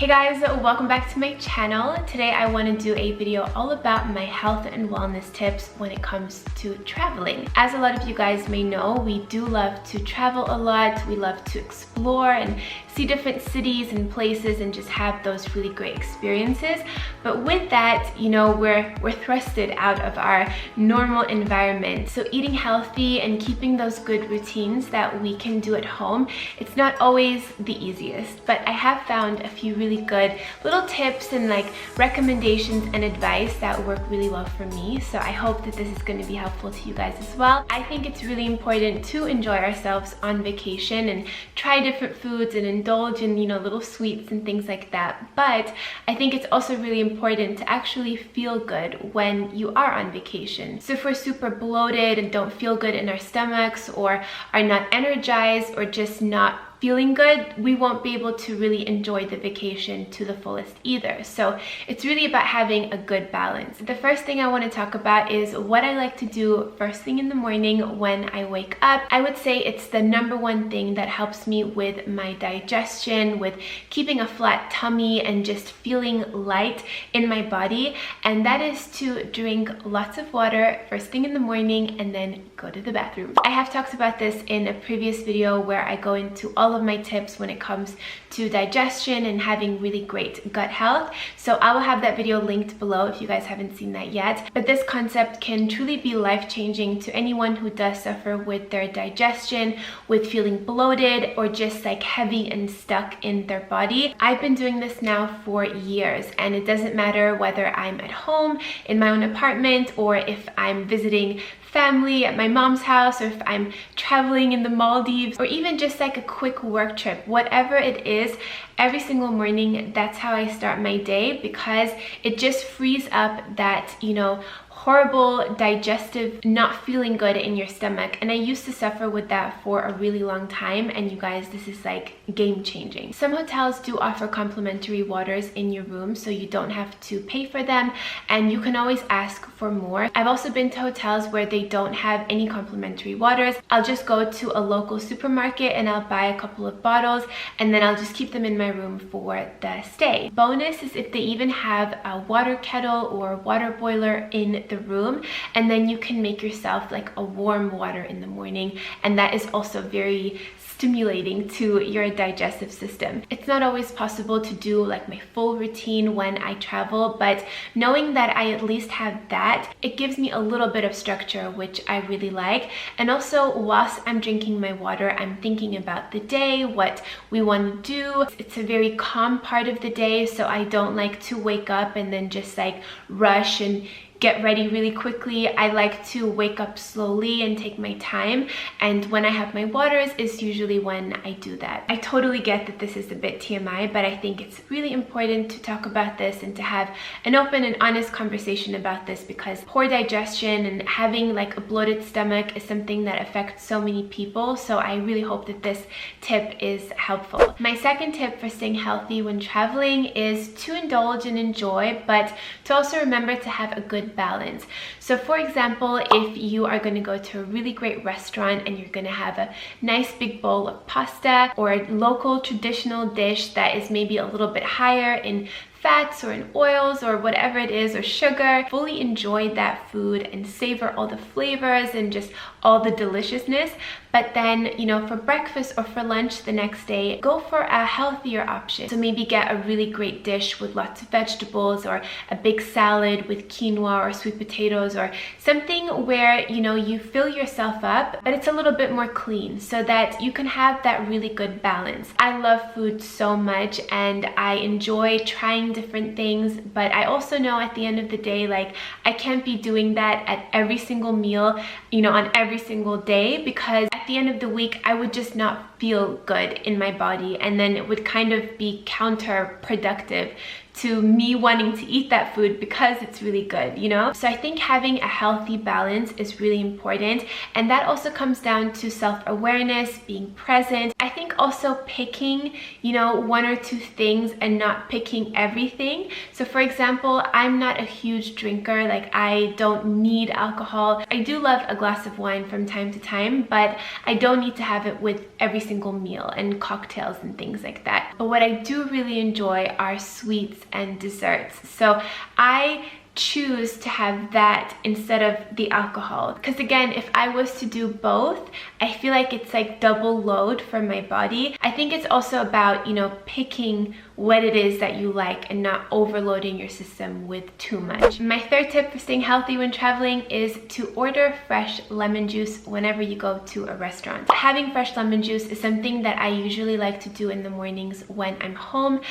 Hey guys, welcome back to my channel. Today I want to do a video all about my health and wellness tips when it comes to traveling. As a lot of you guys may know, we do love to travel a lot. We love to explore and see different cities and places and just have those really great experiences. But with that, you know, we're thrusted out of our normal environment. So eating healthy and keeping those good routines that we can do at home, it's not always the easiest, but I have found a few really good little tips and like recommendations and advice that work really well for me. So I hope that this is going to be helpful to you guys as well. I think it's really important to enjoy ourselves on vacation and try different foods and indulge in, you know, little sweets and things like that. But I think it's also really important to actually feel good when you are on vacation. So if we're super bloated and don't feel good in our stomachs or are not energized or just not feeling good, we won't be able to really enjoy the vacation to the fullest either. So it's really about having a good balance. The first thing I want to talk about is what I like to do first thing in the morning when I wake up. I would say it's the number one thing that helps me with my digestion, with keeping a flat tummy and just feeling light in my body, and that is to drink lots of water first thing in the morning and then go to the bathroom. I have talked about this in a previous video where I go into all of my tips when it comes to digestion and having really great gut health. So I will have that video linked below if you guys haven't seen that yet. But this concept can truly be life-changing to anyone who does suffer with their digestion, with feeling bloated or just like heavy and stuck in their body. I've been doing this now for years, and it doesn't matter whether I'm at home in my own apartment or if I'm visiting family at my mom's house, or if I'm traveling in the Maldives, or even just like a quick work trip, whatever it is, every single morning, that's how I start my day, because it just frees up that, you know, horrible digestive not feeling good in your stomach. And I used to suffer with that for a really long time, and you guys, this is like game changing. Some hotels do offer complimentary waters in your room, so you don't have to pay for them, and you can always ask for more. I've also been to hotels where they don't have any complimentary waters. I'll just go to a local supermarket and I'll buy a couple of bottles, and then I'll just keep them in my room for the stay. Bonus is if they even have a water kettle or water boiler in the room, and then you can make yourself like a warm water in the morning, and that is also very stimulating to your digestive system. It's not always possible to do like my full routine when I travel, but knowing that I at least have that, it gives me a little bit of structure, which I really like. And also, whilst I'm drinking my water, I'm thinking about the day, what we want to do. It's a very calm part of the day, so I don't like to wake up and then just like rush and get ready really quickly. I like to wake up slowly and take my time, and when I have my waters is usually when I do that. I totally get that this is a bit TMI, but I think it's really important to talk about this and to have an open and honest conversation about this, because poor digestion and having like a bloated stomach is something that affects so many people. So I really hope that this tip is helpful. My second tip for staying healthy when traveling is to indulge and enjoy, but to also remember to have a good balance. So for example, if you are going to go to a really great restaurant and you're going to have a nice big bowl of pasta or a local traditional dish that is maybe a little bit higher in fats or in oils or whatever it is, or sugar, fully enjoy that food and savor all the flavors and just all the deliciousness. But then, you know, for breakfast or for lunch the next day, go for a healthier option. So maybe get a really great dish with lots of vegetables, or a big salad with quinoa or sweet potatoes, or something where, you know, you fill yourself up, but it's a little bit more clean, so that you can have that really good balance. I love food so much, and I enjoy trying different things, but I also know at the end of the day, like, I can't be doing that at every single meal, you know, on every single day, because at the end of the week I would just not feel good in my body, and then it would kind of be counterproductive to me wanting to eat that food because it's really good, you know? So I think having a healthy balance is really important, and that also comes down to self-awareness, being present. I think also picking, you know, one or two things and not picking everything. So for example, I'm not a huge drinker, like I don't need alcohol. I do love a glass of wine from time to time, but I don't need to have it with every single single meal, and cocktails and things like that. But what I do really enjoy are sweets and desserts. So I choose to have that instead of the alcohol, because again, if I was to do both, I feel like it's like double load for my body. I think it's also about, you know, picking what it is that you like and not overloading your system with too much. My third tip for staying healthy when traveling is to order fresh lemon juice whenever you go to a restaurant. Having fresh lemon juice is something that I usually like to do in the mornings when I'm home,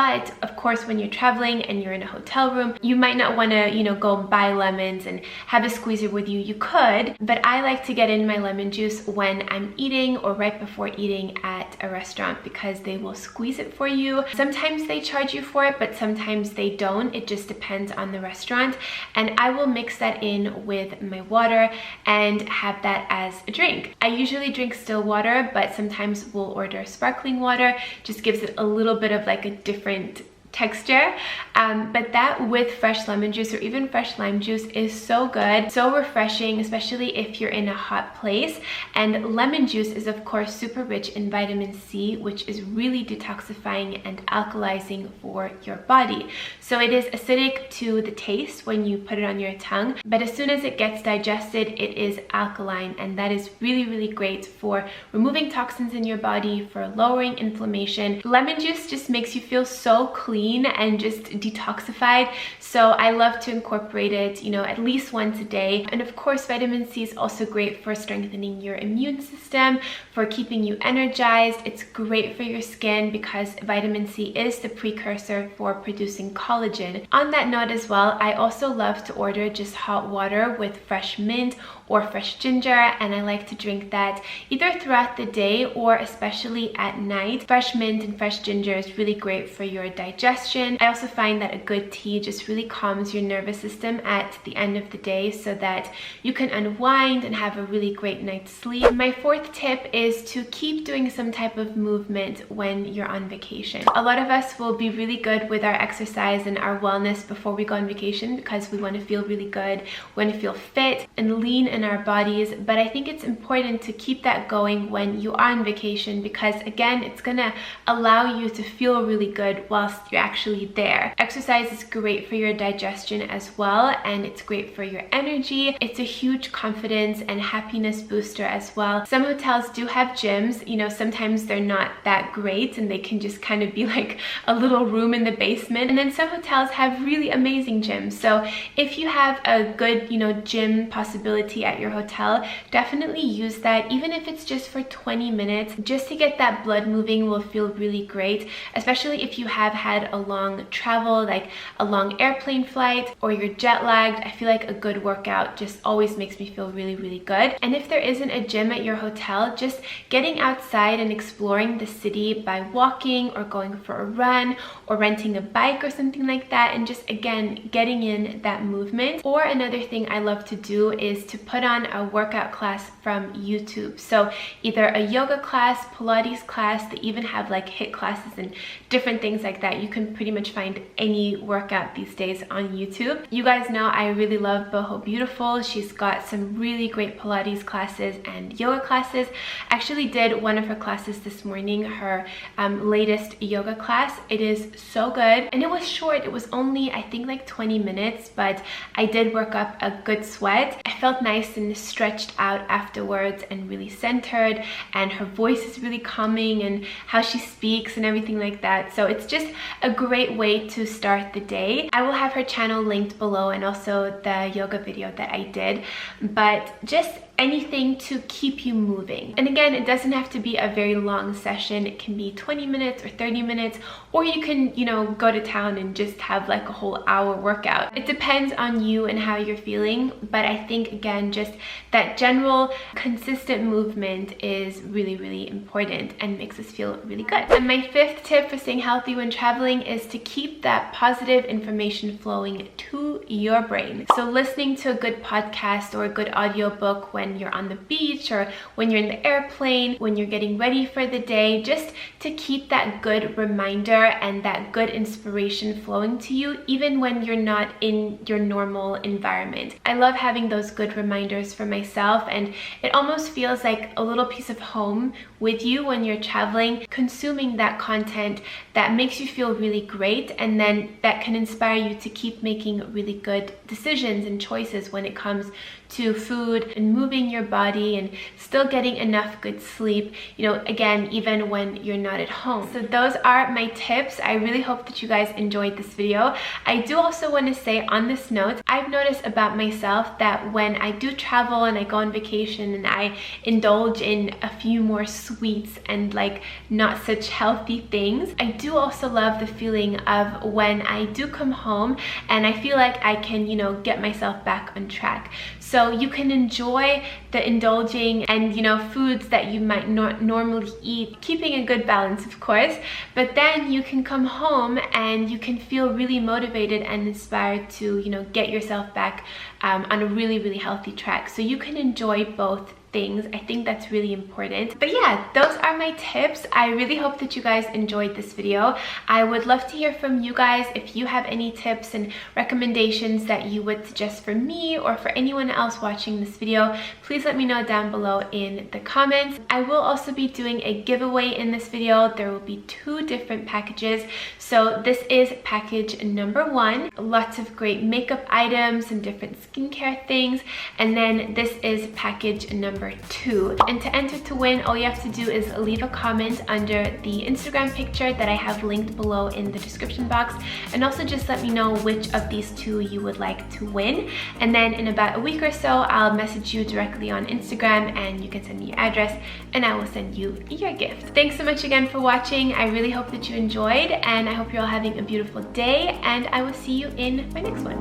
but of course when you're traveling and you're in a hotel room, you might not want to, you know, go buy lemons and have a squeezer with you. You could, but I like to get in my lemon juice when I'm eating or right before eating at a restaurant, because they will squeeze it for you. Sometimes they charge you for it, but sometimes they don't. It just depends on the restaurant. And I will mix that in with my water and have that as a drink. I usually drink still water, but sometimes we'll order sparkling water. Just gives it a little bit of like a different texture, but that with fresh lemon juice or even fresh lime juice is so good, so refreshing, especially if you're in a hot place. And lemon juice is of course super rich in vitamin C, which is really detoxifying and alkalizing for your body. So it is acidic to the taste when you put it on your tongue, but as soon as it gets digested, it is alkaline, and that is really, really great for removing toxins in your body, for lowering inflammation. Lemon juice just makes you feel so clean and just detoxified, so I love to incorporate it, you know, at least once a day. And of course vitamin C is also great for strengthening your immune system, for keeping you energized. It's great for your skin because vitamin C is the precursor for producing collagen. On that note as well, I also love to order just hot water with fresh mint or fresh ginger, and I like to drink that either throughout the day or especially at night. Fresh mint and fresh ginger is really great for your digestion. I also find that a good tea just really calms your nervous system at the end of the day so that you can unwind and have a really great night's sleep. My fourth tip is to keep doing some type of movement when you're on vacation. A lot of us will be really good with our exercise and our wellness before we go on vacation because we want to feel really good, we want to feel fit and lean in our bodies, but I think it's important to keep that going when you are on vacation, because again, it's gonna allow you to feel really good whilst you're actually there. Exercise is great for your digestion as well, and it's great for your energy. It's a huge confidence and happiness booster as well. Some hotels do have gyms, you know, sometimes they're not that great and they can just kind of be like a little room in the basement, and then some hotels have really amazing gyms. So if you have a good, you know, gym possibility at your hotel, definitely use that, even if it's just for 20 minutes. Just to get that blood moving will feel really great, especially if you have had a long travel, like a long airplane flight, or you're jet lagged. I feel like a good workout just always makes me feel really, really good. And if there isn't a gym at your hotel, just getting outside and exploring the city by walking or going for a run or renting a bike or something like that, and just again getting in that movement. Or another thing I love to do is to put on a workout class from YouTube. So either a yoga class, Pilates class, they even have like HIIT classes and different things like that. You can pretty much find any workout these days on YouTube. You guys know I really love Boho Beautiful. She's got some really great Pilates classes and yoga classes. I actually did one of her classes this morning, her latest yoga class. It is so good, and it was short. It was only, I think, like 20 minutes, but I did work up a good sweat. I felt nice and stretched out afterwards and really centered, and her voice is really calming, and how she speaks and everything like that. So it's just a great way to start the day. I will have her channel linked below, and also the yoga video that I did, but just anything to keep you moving. And again, it doesn't have to be a very long session. It can be 20 minutes or 30 minutes, or you can, you know, go to town and just have like a whole hour workout. It depends on you and how you're feeling, but I think again, just that general consistent movement is really, really important and makes us feel really good. And my fifth tip for staying healthy when traveling is to keep that positive information flowing to your brain. So listening to a good podcast or a good audiobook when when you're on the beach or when you're in the airplane, when you're getting ready for the day, just to keep that good reminder and that good inspiration flowing to you even when you're not in your normal environment. I love having those good reminders for myself, and it almost feels like a little piece of home with you when you're traveling, consuming that content that makes you feel really great, and then that can inspire you to keep making really good decisions and choices when it comes to food and moving your body and still getting enough good sleep, you know, again, even when you're not at home. So those are my tips. I really hope that you guys enjoyed this video. I do also want to say on this note, I've noticed about myself that when I do travel and I go on vacation and I indulge in a few more sweets and like not such healthy things, I do also love the feeling of when I do come home and I feel like I can, you know, get myself back on track. So you can enjoy the indulging and, you know, foods that you might not normally eat, keeping a good balance, of course, but then you can come home and you can feel really motivated and inspired to, you know, get yourself back on a really, really healthy track. So you can enjoy both things. I think that's really important. But yeah, those are my tips. I really hope that you guys enjoyed this video. I would love to hear from you guys. If you have any tips and recommendations that you would suggest for me or for anyone else watching this video, please let me know down below in the comments. I will also be doing a giveaway in this video. There will be 2 different packages. So this is package number 1, lots of great makeup items and different skincare things. And then this is package number 2. And to enter to win, all you have to do is leave a comment under the Instagram picture that I have linked below in the description box, and also just let me know which of these 2 you would like to win. And then in about a week or so, I'll message you directly on Instagram and you can send me your address and I will send you your gift. Thanks so much again for watching. I really hope that you enjoyed, and I hope you're all having a beautiful day, and I will see you in my next one.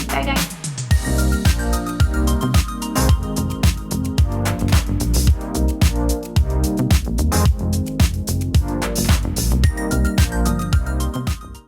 Bye guys.